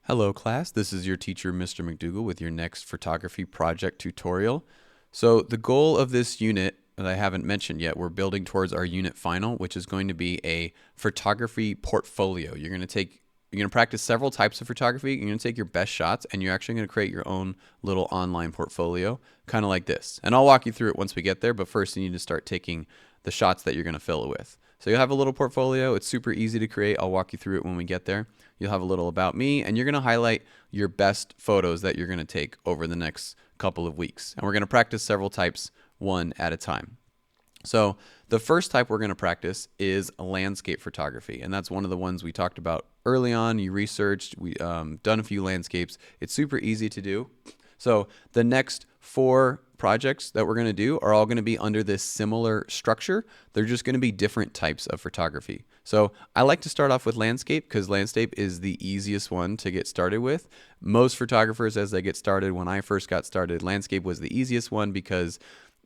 Hello class, this is your teacher Mr. McDougall with your next photography project tutorial. So the goal of this unit that I haven't mentioned yet, we're building towards our unit final, which is going to be a photography portfolio. You're going to practice several types of photography. You're going to take your best shots and you're actually going to create your own little online portfolio, kind of like this. And I'll walk you through it once we get there, but first you need to start taking the shots that you're going to fill it with. So you'll have a little portfolio. It's super easy to create. I'll walk you through it when we get there. You'll have a little about me, and you're going to highlight your best photos that you're going to take over the next couple of weeks. And we're going to practice several types, one at a time. So the first type we're going to practice is landscape photography, and that's one of the ones we talked about early on. You researched, we done a few landscapes. It's super easy to do. So the next 4 projects that we're going to do are all going to be under this similar structure. They're just going to be different types of photography. So I like to start off with landscape because landscape is the easiest one to get started with. Most photographers, as they get started, when I first got started, landscape was the easiest one because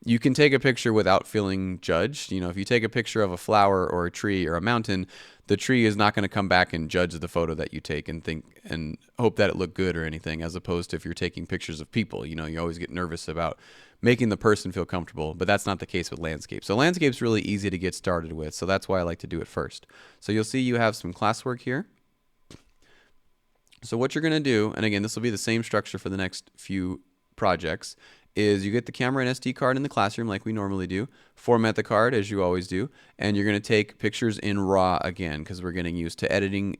you can take a picture without feeling judged. You know, if you take a picture of a flower or a tree or a mountain, the tree is not going to come back and judge the photo that you take and think and hope that it looked good or anything, as opposed to if you're taking pictures of people. You know, you always get nervous about making the person feel comfortable, but that's not the case with landscape. So landscape's really easy to get started with, so that's why I like to do it first. So you'll see you have some classwork here. So what you're going to do, and again, this will be the same structure for the next few projects, is you get the camera and SD card in the classroom like we normally do, format the card as you always do, and you're going to take pictures in RAW again because we're getting used to editing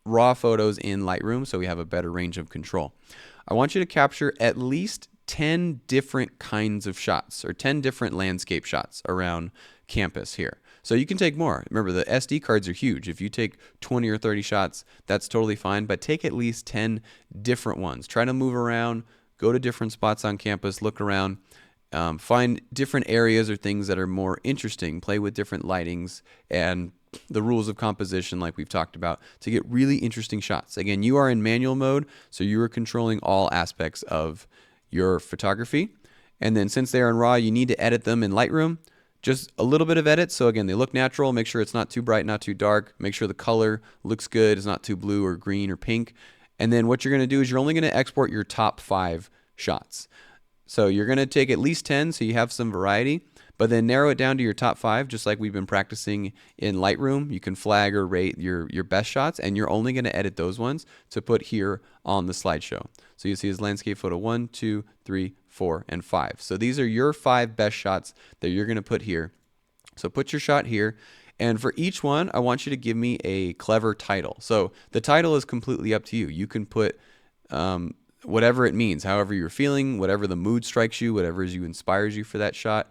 RAW photos in Lightroom so we have a better range of control. I want you to capture at least 10 different kinds of shots or 10 different landscape shots around campus here. So you can take more. Remember, the SD cards are huge. If you take 20 or 30 shots, that's totally fine, but take at least 10 different ones. Try to move around, go to different spots on campus, look around, find different areas or things that are more interesting, play with different lightings and the rules of composition like we've talked about to get really interesting shots. Again, you are in manual mode, so you are controlling all aspects of your photography. And then since they are in RAW, you need to edit them in Lightroom. Just a little bit of edit, so again, they look natural. Make sure it's not too bright, not too dark. Make sure the color looks good, it's not too blue or green or pink. And then what you're going to do is you're only going to export your top 5 shots. So you're going to take at least 10 so you have some variety, but then narrow it down to your top 5 just like we've been practicing in Lightroom. You can flag or rate your best shots, and you're only going to edit those ones to put here on the slideshow. So you see his landscape photo 1, 2, 3, 4, and 5. So these are your 5 best shots that you're going to put here. So put your shot here. And for each one, I want you to give me a clever title. So the title is completely up to you. You can put whatever it means, however you're feeling, whatever the mood strikes you, whatever inspires you for that shot.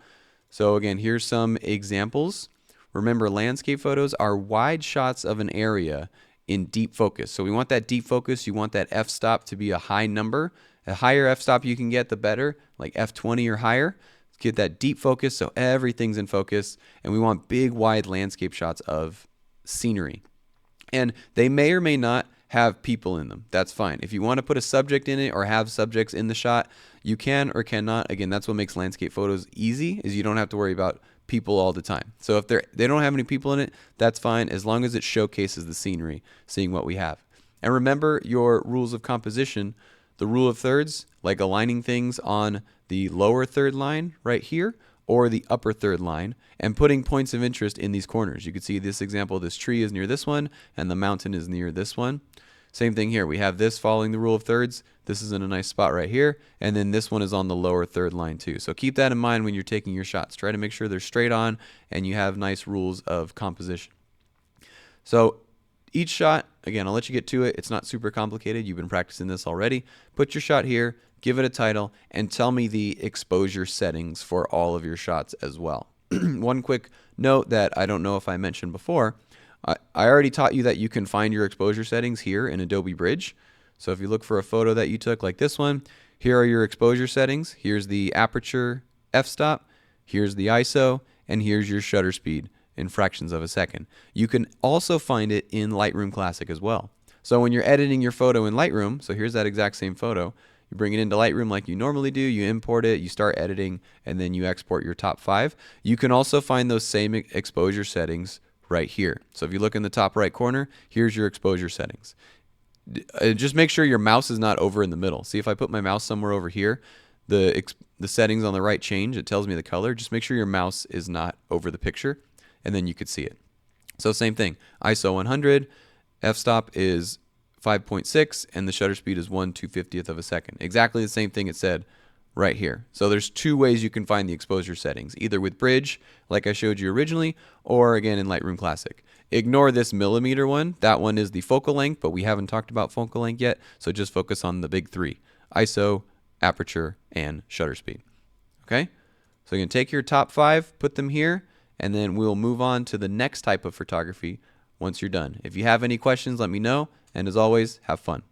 So again, here's some examples. Remember, landscape photos are wide shots of an area in deep focus. So we want that deep focus. You want that f-stop to be a high number. The higher f-stop you can get, the better, like f20 or higher. Get that deep focus so everything's in focus, and we want big wide landscape shots of scenery, and they may or may not have people in them. That's fine. If you want to put a subject in it or have subjects in the shot, you can or cannot. Again, that's what makes landscape photos easy, is you don't have to worry about people all the time. So if they don't have any people in it, that's fine, as long as it showcases the scenery, seeing what we have. And remember your rules of composition. The rule of thirds, like aligning things on the lower third line right here or the upper third line, and putting points of interest in these corners. You can see this example, this tree is near this one and the mountain is near this one. Same thing here. We have this following the rule of thirds. This is in a nice spot right here, and then this one is on the lower third line too. So keep that in mind when you're taking your shots. Try to make sure they're straight on and you have nice rules of composition. So each shot, again, I'll let you get to it. It's not super complicated. You've been practicing this already. Put your shot here, give it a title, and tell me the exposure settings for all of your shots as well. One quick note that I don't know if I mentioned before, I already taught you that you can find your exposure settings here in Adobe Bridge. So if you look for a photo that you took like this one, here are your exposure settings. Here's the aperture f-stop, here's the ISO, and here's your shutter speed in fractions of a second. You can also find it in Lightroom Classic as well. So when you're editing your photo in Lightroom, so here's that exact same photo, you bring it into Lightroom like you normally do, you import it, you start editing, and then you export your top 5. You can also find those same exposure settings right here. So if you look in the top right corner, here's your exposure settings. Just make sure your mouse is not over in the middle. See, if I put my mouse somewhere over here, the settings on the right change. It tells me the color. Just make sure your mouse is not over the picture, and then you could see it. So same thing, ISO 100, f-stop is 5.6, and the shutter speed is 1/250th of a second. Exactly the same thing it said right here. So there's two ways you can find the exposure settings, either with Bridge, like I showed you originally, or again in Lightroom Classic. Ignore this millimeter one. That one is the focal length, but we haven't talked about focal length yet, so just focus on the big three: ISO, aperture, and shutter speed. Okay? So you can take your top 5, put them here, and then we'll move on to the next type of photography once you're done. If you have any questions, let me know, and as always, have fun.